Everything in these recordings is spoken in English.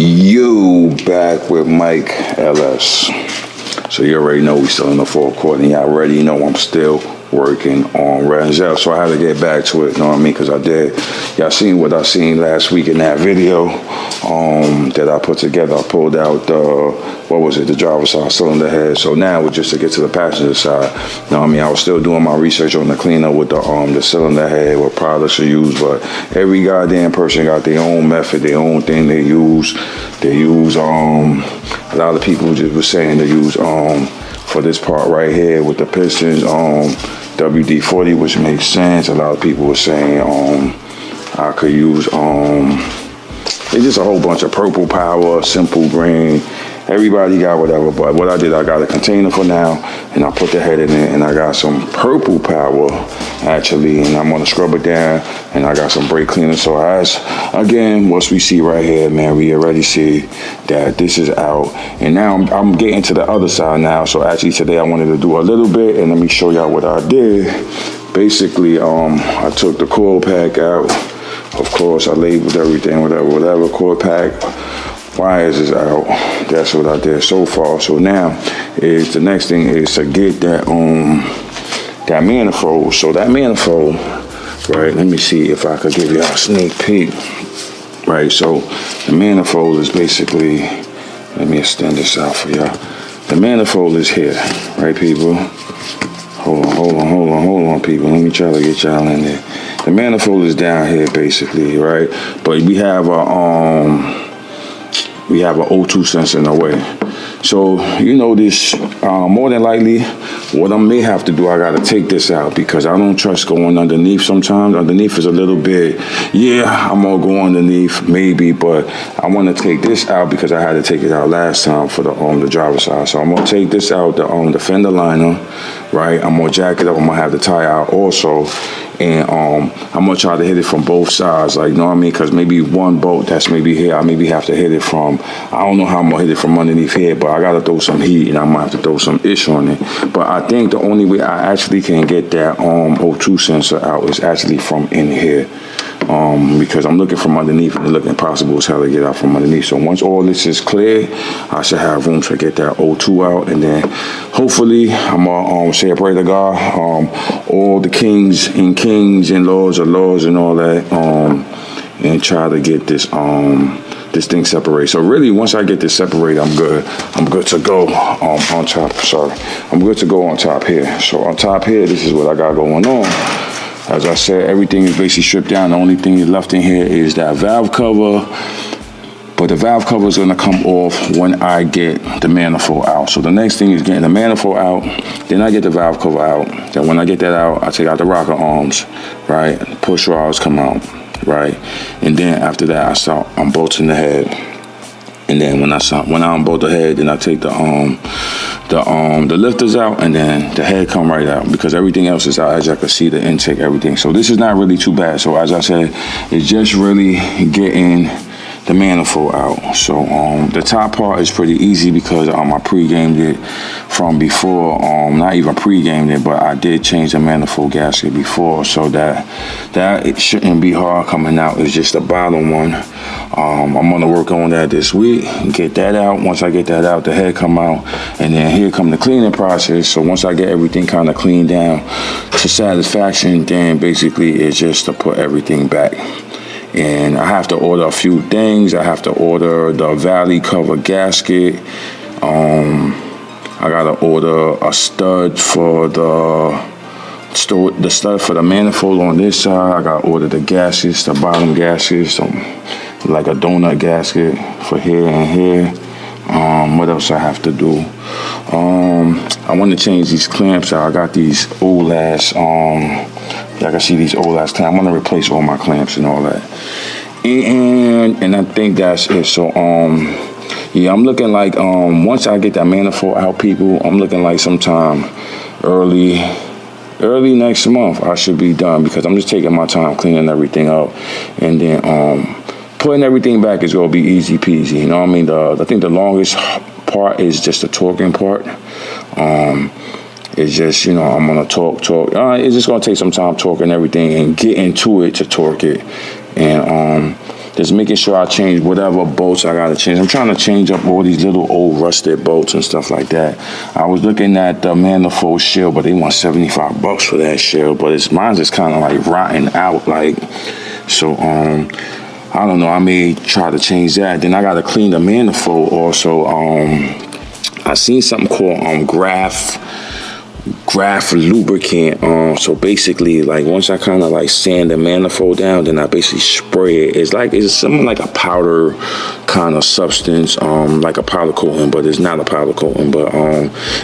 You back with Myke LS. So you already know we still in the fourth quarter, and y'all already know I'm still working on Renzel. So I had to get back to it, you know what I mean? Because I did. Y'all seen what I seen last week in that video that I put together. I pulled out the driver's side cylinder head. So now we're just to get to the passenger side. You know what I mean? I was still doing my research on the cleanup with the cylinder head, what products are used, but every goddamn person got their own method, their own thing they use. A lot of people just were saying they use for this part right here with the pistons WD-40, which makes sense. A lot of people were saying I could use it's just a whole bunch of purple power, simple green. Everybody got whatever, but what I did, I got a container for now, and I put the head in it, and I got some purple power, actually, and I'm gonna scrub it down, and I got some brake cleaner. So as, again, what we see right here, man, we already see that this is out, and now I'm getting to the other side now. So actually today I wanted to do a little bit, and let me show y'all what I did. Basically, I took the coil pack out. Of course, I labeled everything, whatever, coil pack. Wires is out. That's what I did so far. So now the next thing is to get that manifold. So that manifold, right? Let me see if I could give you a sneak peek. Right. So the manifold is basically. Let me extend this out for y'all. The manifold is here, right, people? Hold on, people. Let me try to get y'all in there. The manifold is down here, basically, right? But we have a O2 sensor in the way. So, you know this, more than likely, what I may have to do, I gotta take this out because I don't trust going underneath sometimes. Underneath is a little bit, I'm gonna go underneath, maybe, but I wanna take this out because I had to take it out last time for the driver's side. So I'm gonna take this out, the fender liner, right? I'm gonna jack it up, I'm gonna have the tire out also. And I'm gonna try to hit it from both sides, like, you know what I mean? Because maybe one bolt that's maybe here, I maybe have to hit it from, I don't know how I'm gonna hit it from underneath here, but I gotta throw some heat and I'm gonna have to throw some ish on it. But I think the only way I actually can get that O2 sensor out is actually from in here. Because I'm looking from underneath and it's looking impossible as hell to get out from underneath. So once all this is clear, I should have room to get that O2 out, and then hopefully I'm gonna say a prayer to God, all the kings and lords of lords and all that, and try to get this this thing separated. So really, once I get this separated, I'm good to go on top. I'm good to go on top here. So on top here, this is what I got going on. As I said, everything is basically stripped down. The only thing left in here is that valve cover. But the valve cover is gonna come off when I get the manifold out. So the next thing is getting the manifold out, then I get the valve cover out. Then when I get that out, I take out the rocker arms, right? Push rods come out, right? And then after that, I start unbolting the head. And then when I unbolt the head, then I take the lifters out, and then the head come right out because everything else is out. As you can see, the intake, everything. So this is not really too bad. So as I said, it's just really getting the manifold out. So the top part is pretty easy because I pre-gamed it from before. Not even pre-gamed it, but I did change the manifold gasket before, so that it shouldn't be hard coming out. It's just the bottom one. I'm gonna work on that this week and get that out. Once I get that out, the head come out, and then here come the cleaning process. So once I get everything kind of cleaned down to satisfaction, then basically it's just to put everything back. And I have to order a few things. I have to order the valley cover gasket. I gotta order a stud for the stud for the manifold on this side. I gotta order the gaskets, the bottom gaskets, like a donut gasket for here and here. What else I have to do? I want to change these clamps out. I got these old ass, y'all can see these old ass clamps. I'm gonna replace all my clamps and all that. And I think that's it. So yeah, I'm looking like once I get that manifold out, people, I'm looking like sometime early next month I should be done, because I'm just taking my time cleaning everything up, and then putting everything back is gonna be easy peasy. You know what I mean? I think the longest part is just the torquing part. It's just, you know, I'm gonna torque. It's just gonna take some time torquing everything and get into it to torque it. And just making sure I change whatever bolts I gotta change. I'm trying to change up all these little old rusted bolts and stuff like that. I was looking at the manifold shield, but they want $75 for that shield. But mine's just kind of like rotten out, like. So I don't know. I may try to change that. Then I gotta clean the manifold also. I seen something called Graph lubricant. So basically, like once I kind of like sand the manifold down, then I basically spray it. It's something like a powder kind of substance, like a powder coating, but it's not a powder coating. But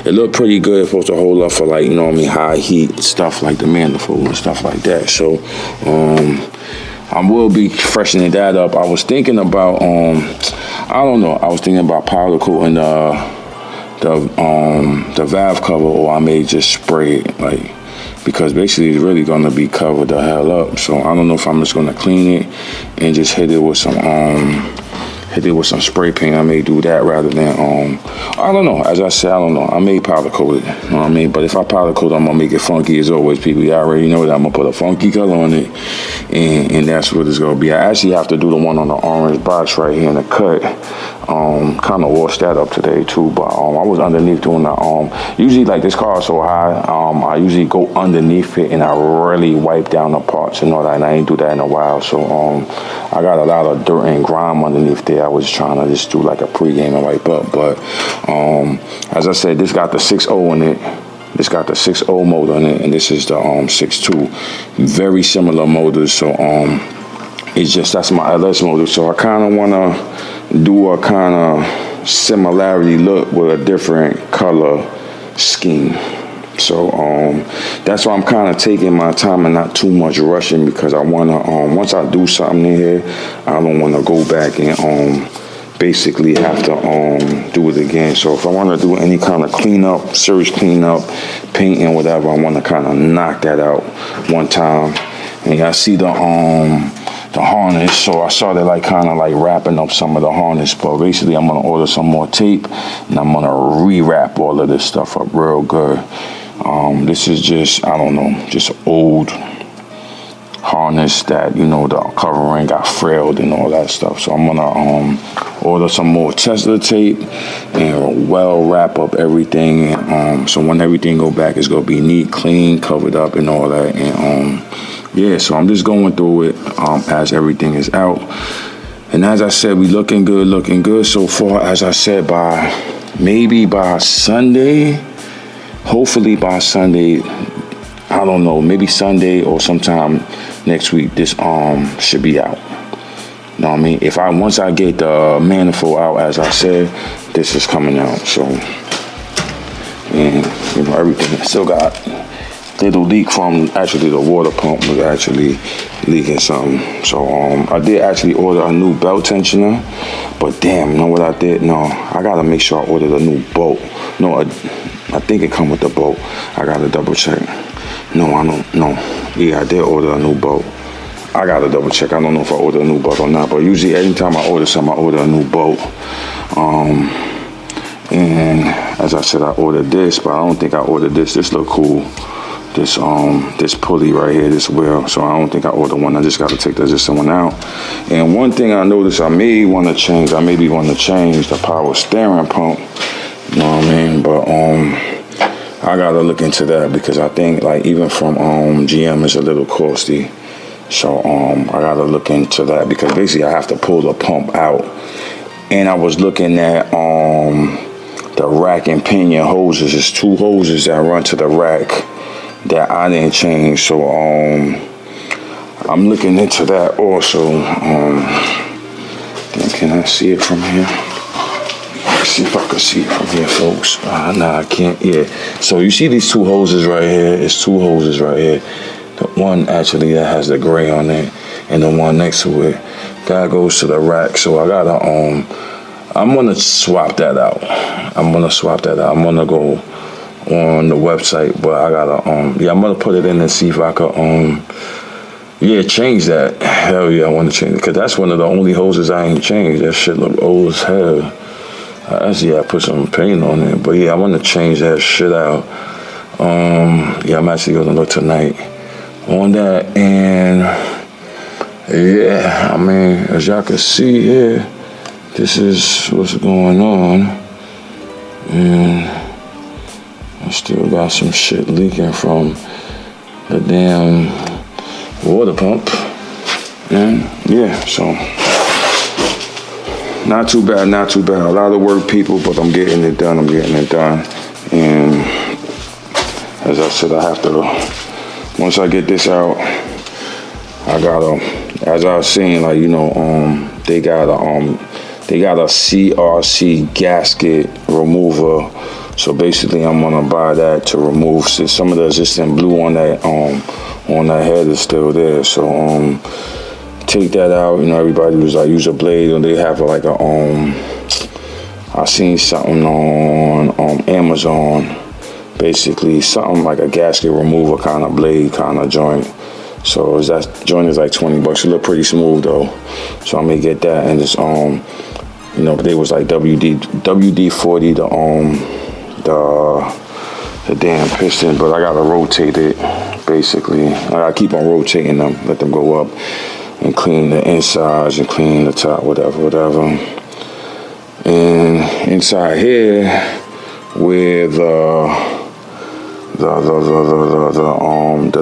it looked pretty good. It's supposed to hold up for like, you know what I mean, high heat stuff like the manifold and stuff like that. So I will be freshening that up. I was thinking about I don't know. I was thinking about powder coating the valve cover, or I may just spray it, like, because basically it's really gonna be covered the hell up. So I don't know if I'm just gonna clean it and just hit it with some spray paint. I may do that rather than I don't know. As I said, I don't know. I may powder coat it. You know what I mean? But if I powder coat, I'm gonna make it funky as always. People, you already know that I'm gonna put a funky color on it, and that's what it's gonna be. I actually have to do the one on the orange box right here in the cut. Kind of washed that up today too, but I was underneath doing the usually, like, this car is so high, I usually go underneath it and I really wipe down the parts and all that, and I ain't do that in a while. So I got a lot of dirt and grime underneath there. I was trying to just do like a pregame and wipe up, but as I said, this got the 6.0 in it. This got the 6.0 motor in it, and this is the 6.2. Very similar motors, so it's just, that's my LS motor. So I kind of want to do a kind of similarity look with a different color scheme. So that's why I'm kind of taking my time and not too much rushing, because I want to, once I do something in here, I don't want to go back and basically have to do it again. So if I want to do any kind of cleanup, serious cleanup, painting, whatever, I want to kind of knock that out one time. And I see the harness, so I started like kind of like wrapping up some of the harness, but basically I'm gonna order some more tape and I'm gonna rewrap all of this stuff up real good. This is just, I don't know, just old harness that, you know, the covering got frayed and all that stuff. So I'm gonna order some more Tesla tape and well wrap up everything. So when everything go back, it's gonna be neat, clean, covered up and all that. And yeah, so I'm just going through it as everything is out. And as I said, we looking good so far. As I said, maybe by Sunday, hopefully by Sunday, I don't know, maybe Sunday or sometime next week, this should be out. You know what I mean? Once I get the manifold out, as I said, this is coming out. So, and you know, everything still got little leak from, actually the water pump was actually leaking something. So I did actually order a new belt tensioner, but damn, you know what I did? No, I gotta make sure I ordered a new bolt. No, I think it come with the bolt. I gotta double check. No, I don't know. Yeah, I did order a new bolt. I gotta double check. I don't know if I ordered a new bolt or not, but usually anytime I order something, I order a new bolt. And as I said, I ordered this, but I don't think I ordered this. This look cool. This pulley right here, this wheel. So I don't think I ordered one. I just got to take this one out. And one thing I noticed I may want to change, the power steering pump. You know what I mean? But I got to look into that, because I think, like, even from GM is a little costly. So I got to look into that, because basically I have to pull the pump out. And I was looking at the rack and pinion hoses. There's 2 hoses that run to the rack that I didn't change, so I'm looking into that also. Can I see it from here? Let's see if I can see it from here, folks. Nah, I can't. Yeah. So you see these 2 hoses right here? It's 2 hoses right here. The one actually that has the gray on it, and the one next to it that goes to the rack. So I gotta I'm gonna swap that out. I'm gonna go on the website, but I gotta I'm gonna put it in and see if I could change that. Hell yeah, I want to change it, because that's one of the only hoses I ain't changed. That shit look old as hell. Actually, I put some paint on it, but yeah, I want to change that shit out. I'm actually gonna look tonight on that. And yeah, I mean, as y'all can see here, this is what's going on. And I still got some shit leaking from the damn water pump. And yeah, so not too bad, not too bad. A lot of work, people, but I'm getting it done. And as I said, I have to, once I get this out, I gotta, as I was saying, like, you know, they got a CRC gasket remover. So basically, I'm gonna buy that to remove some of the existing glue on that head is still there. So take that out. You know, everybody was like, use a blade, and they have like a I seen something on Amazon, basically something like a gasket remover kind of blade kind of joint. So that joint is like $20. It look pretty smooth though. So I may get that, and it's you know, they was like WD-40 the damn piston, but I gotta rotate it basically. I gotta keep on rotating them, let them go up and clean the insides and clean the top, whatever. And inside here, where the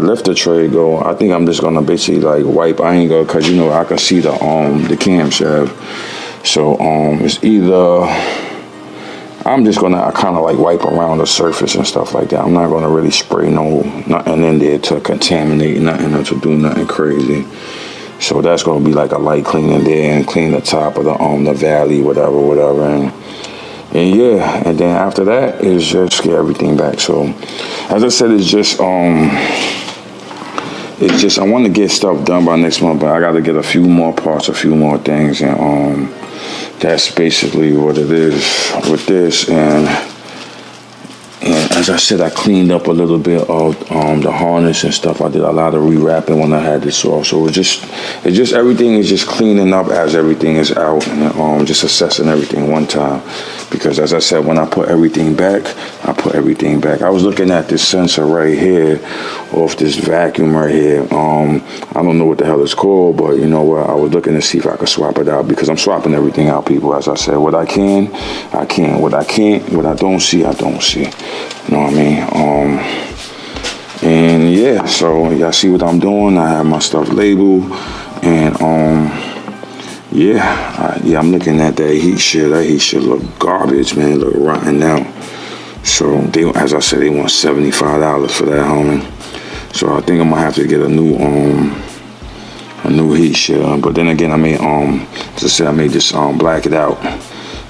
lifter tray go, I think I'm just gonna basically like wipe. I ain't gonna, cause you know I can see the camshaft. So it's either I'm just gonna kind of like wipe around the surface and stuff like that. I'm not gonna really spray nothing in there to contaminate nothing or to do nothing crazy. So that's gonna be like a light cleaning there and clean the top of the valley, whatever, and yeah, and then after that is just get everything back. So as I said, it's just I want to get stuff done by next month, but I got to get a few more parts, a few more things, and that's basically what it is with this. And as I said, I cleaned up a little bit of the harness and stuff. I did a lot of rewrapping when I had this off. So it's just everything is just cleaning up as everything is out, and just assessing everything one time. Because as I said, when I put everything back, I put everything back. I was looking at this sensor right here, off this vacuum right here. I don't know what the hell it's called, but you know what? I was looking to see if I could swap it out, because I'm swapping everything out, people. As I said, what I can, I can. What I can't, what I don't see, I don't see. You know what I mean? And yeah, so y'all see what I'm doing. I have my stuff labeled, and yeah, I'm looking at that heat shit. That heat shit look garbage, man. It look rotten out. So they, as I said, they want $75 for that, homie. So I think I'm gonna have to get a new heat shit. But then again, I may as I said, I may just black it out.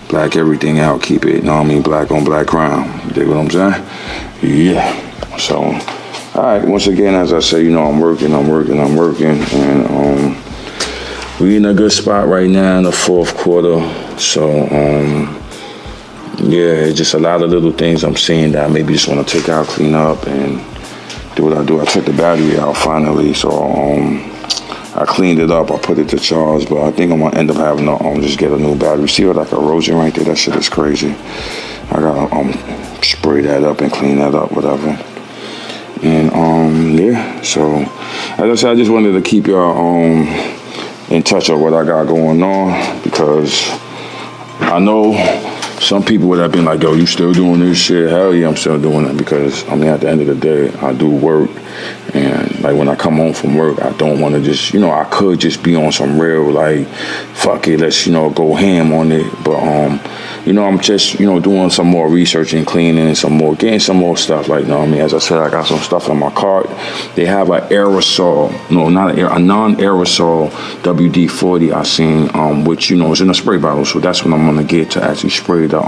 Black everything out, keep it, you know what I mean, black on black crown. You dig what I'm saying? Yeah. So, all right, once again, as I say, you know, I'm working, and we in a good spot right now in the fourth quarter. So, yeah, it's just a lot of little things I'm seeing that I maybe just want to take out, clean up, and do what I do. I took the battery out finally, so I cleaned it up, I put it to charge, but I think I'm gonna end up having to just get a new battery. See what, like erosion right there? That shit is crazy. I gotta spray that up and clean that up, whatever. And yeah, so as I said, I just wanted to keep y'all in touch of what I got going on, because I know some people would have been like, yo, you still doing this shit? Hell yeah, I'm still doing it, because I mean, at the end of the day, I do work. And like when I come home from work, I don't want to just, you know, I could just be on some real like, fuck it, let's, you know, go ham on it. But you know, I'm just, you know, doing some more research and cleaning and getting some more stuff. Like, you know what I mean? As I said, I got some stuff in my cart. They have an aerosol, no, not a non-aerosol WD-40 I seen, which, you know, is in a spray bottle. So that's what I'm gonna get to actually spray the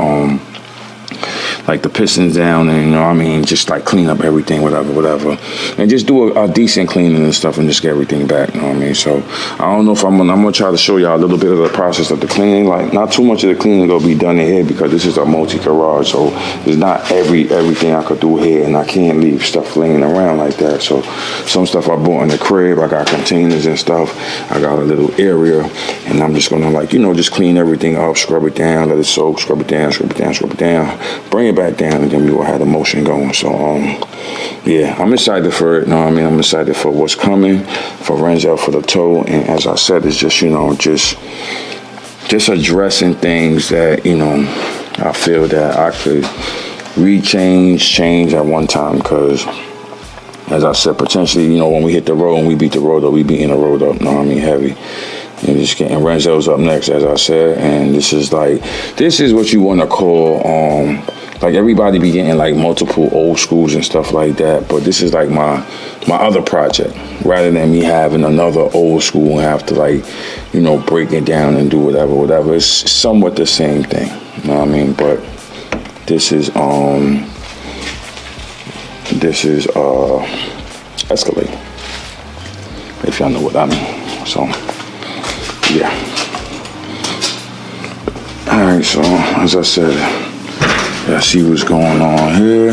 like the pistons down, and you know what I mean, just like clean up everything, whatever, and just do a decent cleaning and stuff, and just get everything back. You know what I mean? So I don't know if I'm gonna try to show y'all a little bit of the process of the cleaning. Like, not too much of the cleaning gonna be done in here, because this is a multi-garage, so there's not everything I could do here, and I can't leave stuff laying around like that. So some stuff I bought in the crib, I got containers and stuff. I got a little area, and I'm just gonna, like, you know, just clean everything up, scrub it down, let it soak, scrub it down, bring it back down, and then we will have the motion going. So yeah, I'm excited for it. You know what I mean? I'm excited for what's coming, for Renzel, for the toe. And as I said, it's just, just addressing things that, I feel that I could change at one time. Because, as I said, potentially, when we hit the road and we beat the road up, we beating the road up, you know what I mean, heavy. And just getting Renzel's up next, as I said. And this is what you want to call, like everybody be getting like multiple old schools and stuff like that, but this is like my other project, rather than me having another old school and have to like, break it down and do whatever. It's somewhat the same thing, you know what I mean? But this is Escalade, if y'all know what I mean. So yeah. All right, so as I said, I see what's going on here,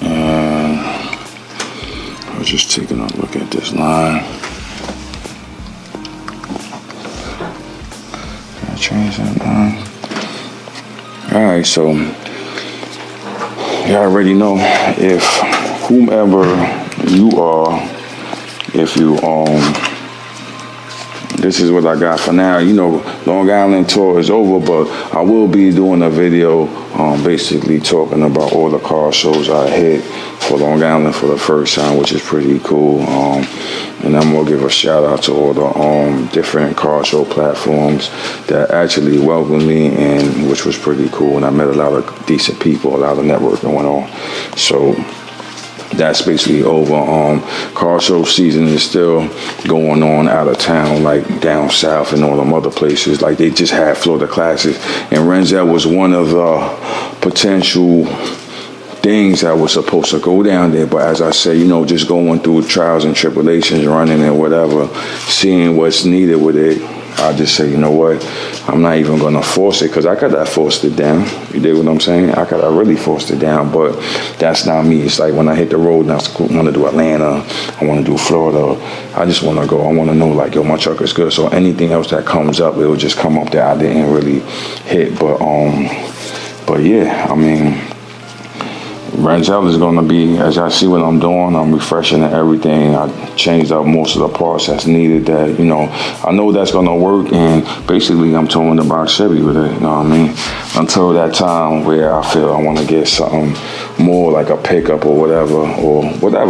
and I was just taking a look at this line. Can I change that line? All right, so you already know, if whomever you are, if you this is what I got for now. Long Island tour is over, but I will be doing a video basically talking about all the car shows I hit for Long Island for the first time, which is pretty cool. And I'm going to give a shout out to all the different car show platforms that actually welcomed me, and which was pretty cool. And I met a lot of decent people, a lot of networking went on. So that's basically over. Car show season is still going on out of town, like down south and all them other places. Like they just had Florida Classic, and Renzel was one of the potential things that was supposed to go down there. But as I said, just going through trials and tribulations, running and whatever, seeing what's needed with it, I just say, you know what, I'm not even gonna force it, because I could have forced it down. You dig what I'm saying? I could have really forced it down, but that's not me. It's like when I hit the road and I want to do Atlanta, I want to do Florida, I just want to go. I want to know, like, yo, my truck is good. So anything else that comes up, it will just come up that I didn't really hit. But yeah, I mean, Renzel is going to be, as I see what I'm doing, I'm refreshing everything. I changed up most of the parts that's needed that, I know that's going to work. And basically, I'm towing the box Chevy with it, you know what I mean? Until that time where I feel I want to get something more like a pickup or whatever.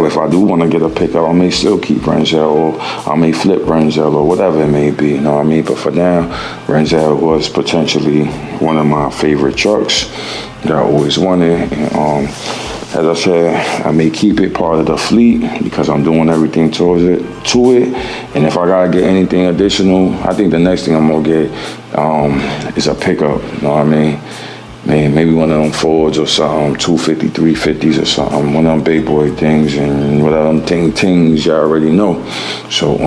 If I do want to get a pickup, I may still keep Renzel, or I may flip Renzel, or whatever it may be, you know what I mean? But for now, Renzel was potentially one of my favorite trucks that I always wanted. And, as I said, I may keep it part of the fleet because I'm doing everything to it. And if I gotta get anything additional, I think the next thing I'm gonna get is a pickup. You know what I mean? Maybe one of them Fords or something, 250, 350s or something, one of them big boy things, and one of them things you already know. So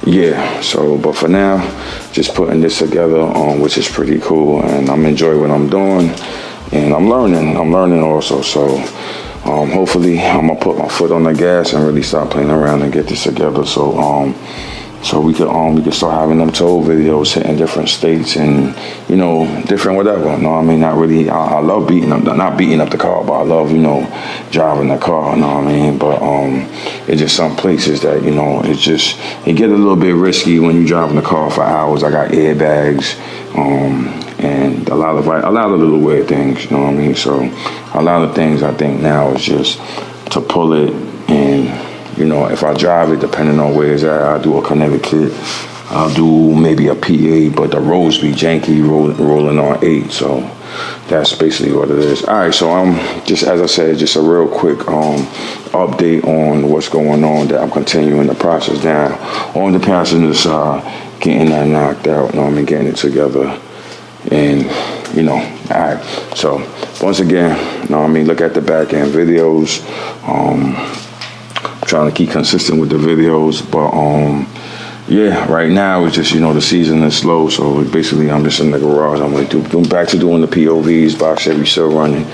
yeah. So, but for now, just putting this together, which is pretty cool, and I'm enjoying what I'm doing. And I'm learning also. So hopefully I'm gonna put my foot on the gas and really start playing around and get this together. So we could start having them tow videos hitting different states and different whatever. You know what I mean? Not really. I love not beating up the car, but I love driving the car. You know what I mean? But it's just some places that it get a little bit risky when you driving the car for hours. I got airbags. And a lot of little weird things, you know what I mean? So a lot of things I think now is just to pull it, and if I drive it, depending on where it's at, I'll do a Connecticut, I'll do maybe a PA, but the roads be janky rolling on 8, so that's basically what it is. All right, so I'm just, as I said, just a real quick update on what's going on, that I'm continuing the process down on the passenger side, getting that knocked out, you know what I mean, getting it together. And all right, so once again, you know what I mean, look at the back end videos. Trying to keep consistent with the videos, but yeah, right now it's just the season is slow, so basically I'm just in the garage. I'm like back to doing the POVs, box Chevy still running,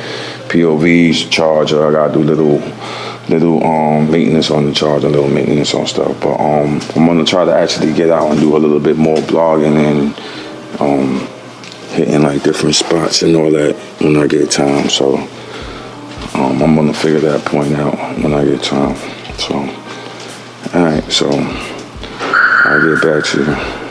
POVs, charger. I gotta do little maintenance on the charger, little maintenance on stuff. But I'm gonna try to actually get out and do a little bit more blogging and hitting like different spots and all that when I get time. So I'm gonna figure that point out when I get time. So, all right, so I'll get back to you.